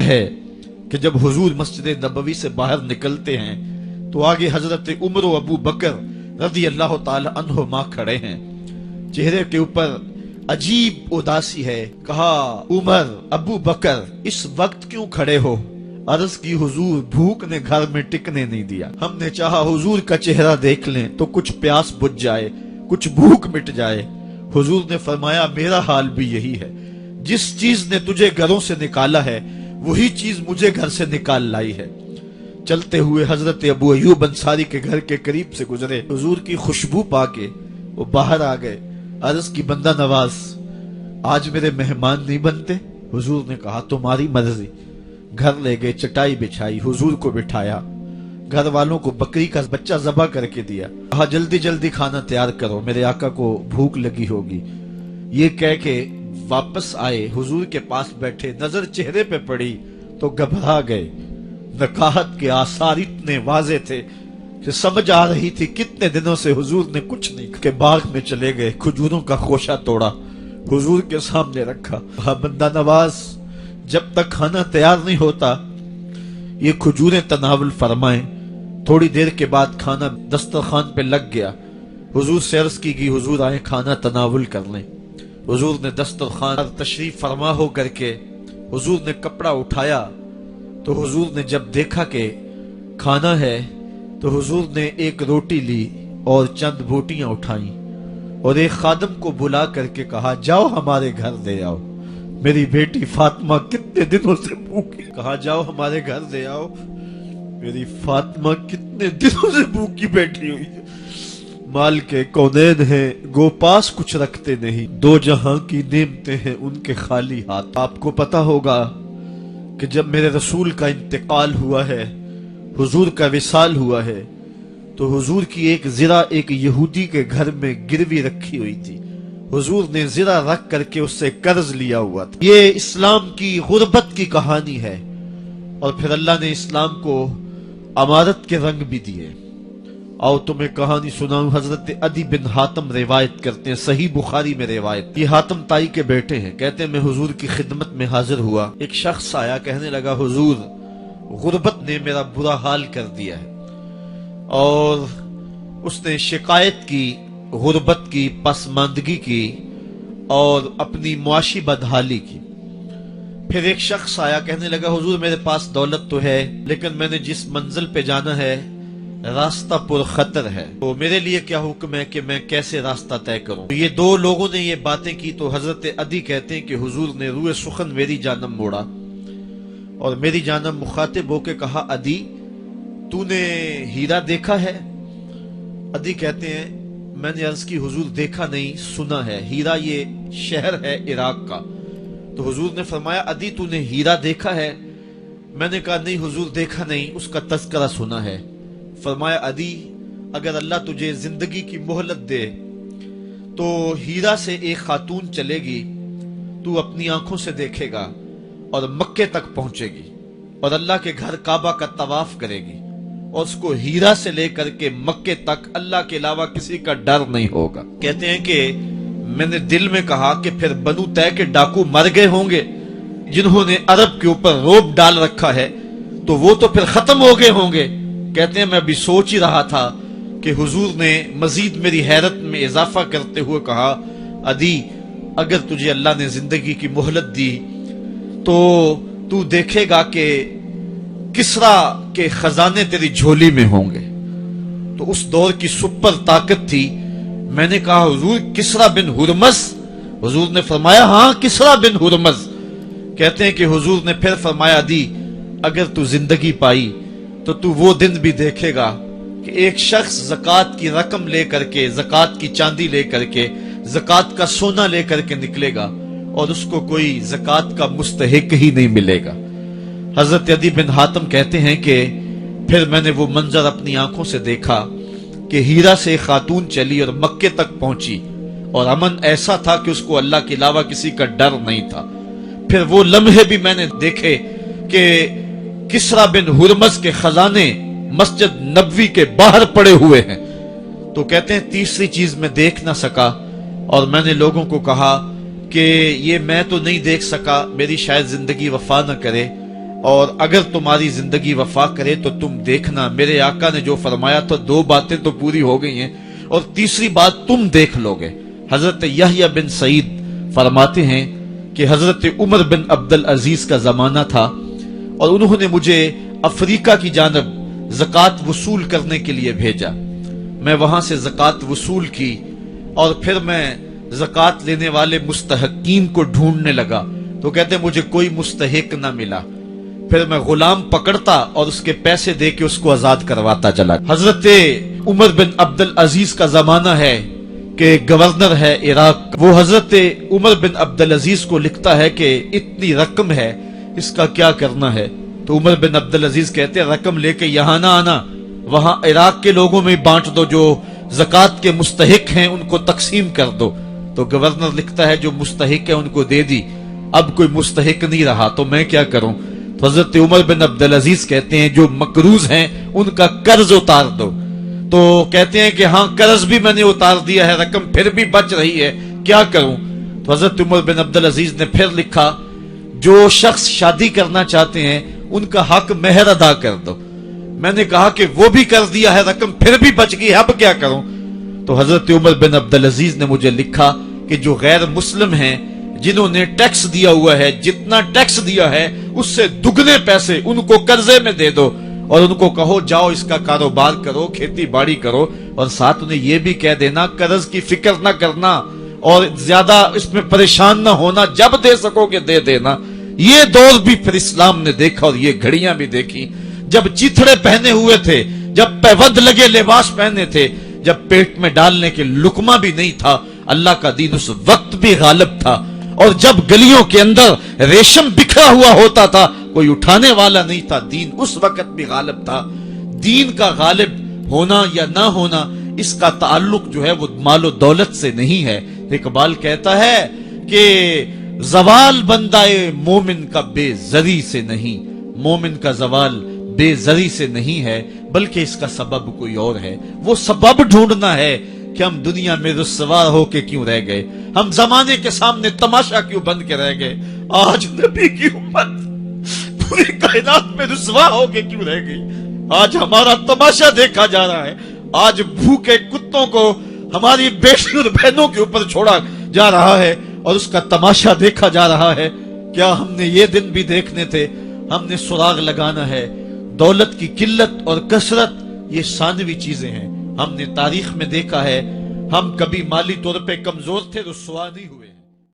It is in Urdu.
ہے کہ جب حضور مسجد نبوی سے باہر نکلتے ہیں تو آگے حضرت عمر و ابو بکر رضی اللہ تعالی عنہما کھڑے ہیں، چہرے کے اوپر عجیب اداسی ہے۔ کہا عمر ابو بکر اس وقت کیوں کھڑے ہو؟ عرض کی حضور بھوک نے گھر میں ٹکنے نہیں دیا، ہم نے چاہا حضور کا چہرہ دیکھ لیں تو کچھ پیاس بجھ جائے، کچھ بھوک مٹ جائے۔ حضور نے فرمایا میرا حال بھی یہی ہے، جس چیز نے تجھے گھروں سے نکالا ہے وہی چیز مجھے گھر سے نکال لائی ہے۔ چلتے ہوئے حضرت ابو ایوب انصاری کے گھر کے قریب سے گزرے، حضور کی خوشبو پا کے وہ باہر آ گئے۔ عرض کی بندہ نواز آج میرے مہمان نہیں بنتے؟ حضور نے کہا تمہاری مرضی۔ گھر لے گئے، چٹائی بچھائی، حضور کو بٹھایا، گھر والوں کو بکری کا بچہ ذبح کر کے دیا، کہا جلدی جلدی کھانا تیار کرو، میرے آقا کو بھوک لگی ہوگی۔ یہ کہہ کے واپس آئے، حضور کے پاس بیٹھے، نظر چہرے پہ پڑی تو گھبرا گئے۔ نکاحت کے آثار اتنے واضح تھے کہ سمجھ آ رہی تھی کتنے دنوں سے حضور نے کچھ نہیں کہ باغ میں چلے گئے، کھجوروں کا خوشہ توڑا، حضور کے سامنے رکھا، کہا بندہ نواز جب تک کھانا تیار نہیں ہوتا یہ کھجوریں تناول فرمائیں۔ تھوڑی دیر کے بعد کھانا دسترخوان پہ لگ گیا، حضور سے عرض کی گئی حضور آئیں کھانا تناول کر لیں۔ حضور نے دسترخوان پر تشریف فرما ہو کر کے حضور نے کپڑا اٹھایا تو حضور نے جب دیکھا کہ کھانا ہے تو حضور نے ایک روٹی لی اور چند بوٹیاں اٹھائیں اور ایک خادم کو بلا کر کے کہا جاؤ ہمارے گھر دے آؤ، میری بیٹی فاطمہ کتنے دنوں سے بھوکی، کہا جاؤ ہمارے گھر دے آؤ، میری فاطمہ کتنے دنوں سے بھوکی بیٹھی ہوئی ہے۔ مال کے کونین ہیں گو پاس کچھ رکھتے نہیں، دو جہاں کی نعمتیں ہیں ان کے خالی ہاتھ۔ آپ کو پتا ہوگا کہ جب میرے رسول کا انتقال ہوا ہے، حضور کا وصال ہوا ہے، تو حضور کی ایک زرہ ایک یہودی کے گھر میں گروی رکھی ہوئی تھی، حضور نے زرہ رکھ کر کے اس سے قرض لیا ہوا تھا۔ یہ اسلام کی غربت کی کہانی ہے، اور پھر اللہ نے اسلام کو امارت کے رنگ بھی دیے۔ آؤ تمہیں کہانی سناؤں۔ حضرت عدی بن حاتم روایت کرتے ہیں، صحیح بخاری میں روایت، یہ حاتم تائی کے بیٹے ہیں، کہتے ہیں میں حضور کی خدمت میں حاضر ہوا، ایک شخص آیا کہنے لگا حضور غربت نے میرا برا حال کر دیا ہے، اور اس نے شکایت کی، غربت کی، پسماندگی کی اور اپنی معاشی بدحالی کی۔ پھر ایک شخص آیا کہنے لگا حضور میرے پاس دولت تو ہے لیکن میں نے جس منزل پہ جانا ہے راستہ پر خطر ہے، تو میرے لیے کیا حکم ہے کہ میں کیسے راستہ طے کروں؟ یہ دو لوگوں نے یہ باتیں کی تو حضرت عدی کہتے ہیں کہ حضور نے روئے سخن میری جانب موڑا اور میری جانب مخاطب ہو کے کہا عدی تو نے ہیرا دیکھا ہے؟ عدی کہتے ہیں میں نے عرض کی حضور دیکھا نہیں، سنا ہے، ہیرا یہ شہر ہے عراق کا۔ تو حضور نے فرمایا عدی تو نے ہیرا دیکھا ہے؟ میں نے کہا نہیں حضور دیکھا نہیں، اس کا تذکرہ سنا ہے۔ فرمایا عدی اگر اللہ تجھے زندگی کی مہلت دے تو ہیرا سے ایک خاتون چلے گی، تو اپنی آنکھوں سے دیکھے گا اور مکے تک پہنچے گی اور اللہ کے گھر کعبہ کا طواف کرے گی، اور اس کو ہیرا سے لے کر کے مکے تک اللہ کے علاوہ کسی کا ڈر نہیں ہوگا۔ کہتے ہیں کہ میں نے دل میں کہا کہ پھر بنو طے کے ڈاکو مر گئے ہوں گے جنہوں نے عرب کے اوپر روب ڈال رکھا ہے، تو وہ تو پھر ختم ہو گئے ہوں گے۔ کہتے ہیں میں ابھی سوچ ہی رہا تھا کہ حضور نے مزید میری حیرت میں اضافہ کرتے ہوئے کہا عدی اگر تجھے اللہ نے زندگی کی مہلت دی تو تو دیکھے گا کہ کسرا کے خزانے تیری جھولی میں ہوں گے۔ تو اس دور کی سپر طاقت تھی۔ میں نے کہا حضور کسرا بن ہرمز؟ حضور نے فرمایا ہاں کسرا بن ہرمز۔ کہتے ہیں کہ حضور نے پھر فرمایا عدی اگر تو زندگی پائی تو تو وہ دن بھی دیکھے گا کہ ایک شخص زکوٰۃ کی رقم لے کر کے، زکوٰۃ کی چاندی لے کر کے، زکوٰۃ کا سونا لے کر کے نکلے گا اور اس کو کوئی زکوٰۃ کا مستحق ہی نہیں ملے گا۔ حضرت عدی بن حاتم کہتے ہیں کہ پھر میں نے وہ منظر اپنی آنکھوں سے دیکھا کہ ہیرا سے خاتون چلی اور مکے تک پہنچی اور امن ایسا تھا کہ اس کو اللہ کے علاوہ کسی کا ڈر نہیں تھا۔ پھر وہ لمحے بھی میں نے دیکھے کہ کسرا بن ہرمز کے خزانے مسجد نبوی کے باہر پڑے ہوئے ہیں۔ تو کہتے ہیں تیسری چیز میں دیکھ نہ سکا اور میں نے لوگوں کو کہا کہ یہ میں تو نہیں دیکھ سکا، میری شاید زندگی وفا نہ کرے، اور اگر تمہاری زندگی وفا کرے تو تم دیکھنا میرے آقا نے جو فرمایا تو 2 باتیں تو پوری ہو گئی ہیں اور تیسری بات تم دیکھ لو گے۔ حضرت یحییٰ بن سعید فرماتے ہیں کہ حضرت عمر بن عبد العزیز کا زمانہ تھا اور انہوں نے مجھے افریقہ کی جانب زکوٰۃ وصول کرنے کے لیے بھیجا۔ میں وہاں سے زکوٰۃ وصول کی اور پھر میں زکوٰۃ لینے والے مستحقین کو ڈھونڈنے لگا تو کہتے مجھے کوئی مستحق نہ ملا۔ پھر میں غلام پکڑتا اور اس کے پیسے دے کے اس کو آزاد کرواتا چلا۔ حضرت عمر بن عبد العزیز کا زمانہ ہے کہ گورنر ہے عراق، وہ حضرت عمر بن عبد العزیز کو لکھتا ہے کہ اتنی رقم ہے، اس کا کیا کرنا ہے؟ تو عمر بن عبد العزیز کہتے ہیں رقم لے کے یہاں نہ آنا، وہاں عراق کے لوگوں میں بانٹ دو، جو زکوٰۃ کے مستحق ہیں ان کو تقسیم کر دو۔ تو گورنر لکھتا ہے جو مستحق ہے ان کو دے دی، اب کوئی مستحق نہیں رہا تو میں کیا کروں؟ تو حضرت عمر بن عبد العزیز کہتے ہیں جو مقروض ہیں ان کا قرض اتار دو۔ تو کہتے ہیں کہ ہاں قرض بھی میں نے اتار دیا ہے، رقم پھر بھی بچ رہی ہے، کیا کروں؟ تو حضرت عمر بن عبد العزیز نے پھر لکھا جو شخص شادی کرنا چاہتے ہیں ان کا حق مہر ادا کر دو۔ میں نے کہا کہ وہ بھی کر دیا ہے، رقم پھر بھی بچ گئی، اب کیا کروں؟ تو حضرت عمر بن عبد العزیز نے مجھے لکھا کہ جو غیر مسلم ہیں جنہوں نے ٹیکس دیا ہوا ہے، جتنا ٹیکس دیا ہے اس سے دگنے پیسے ان کو قرضے میں دے دو اور ان کو کہو جاؤ اس کا کاروبار کرو، کھیتی باڑی کرو، اور ساتھ انہیں یہ بھی کہہ دینا قرض کی فکر نہ کرنا اور زیادہ اس میں پریشان نہ ہونا، جب دے سکو گے دے دینا۔ یہ دور بھی پھر اسلام نے دیکھا اور یہ گھڑیاں بھی دیکھی، جب چیتھڑے پہنے ہوئے تھے، جب پیوند لگے لباس پہنے تھے، جب پیٹ میں ڈالنے کے لقمہ بھی نہیں تھا، اللہ کا دین اس وقت بھی غالب تھا۔ اور جب گلیوں کے اندر ریشم بکھرا ہوا ہوتا تھا کوئی اٹھانے والا نہیں تھا، دین اس وقت بھی غالب تھا۔ دین کا غالب ہونا یا نہ ہونا اس کا تعلق جو ہے وہ مال و دولت سے نہیں ہے۔ اقبال کہتا ہے کہ زوال بندہ مومن کا بے زری سے نہیں، مومن کا زوال بے زری سے نہیں ہے بلکہ اس کا سبب کوئی اور ہے۔ وہ سبب ڈھونڈنا ہے کہ ہم دنیا میں رسوا ہو کے کیوں رہ گئے، ہم زمانے کے سامنے تماشا کیوں بن کے رہ گئے، آج نبی کی امت پوری کائنات میں رسوا ہو کے کیوں رہ گئی، آج ہمارا تماشا دیکھا جا رہا ہے، آج بھوکے کتوں کو ہماری بیٹی اور بہنوں کے اوپر چھوڑا جا رہا ہے اور اس کا تماشا دیکھا جا رہا ہے۔ کیا ہم نے یہ دن بھی دیکھنے تھے؟ ہم نے سراغ لگانا ہے۔ دولت کی قلت اور کثرت یہ ثانوی چیزیں ہیں، ہم نے تاریخ میں دیکھا ہے، ہم کبھی مالی طور پہ کمزور تھے، رسوا نہیں ہوئے۔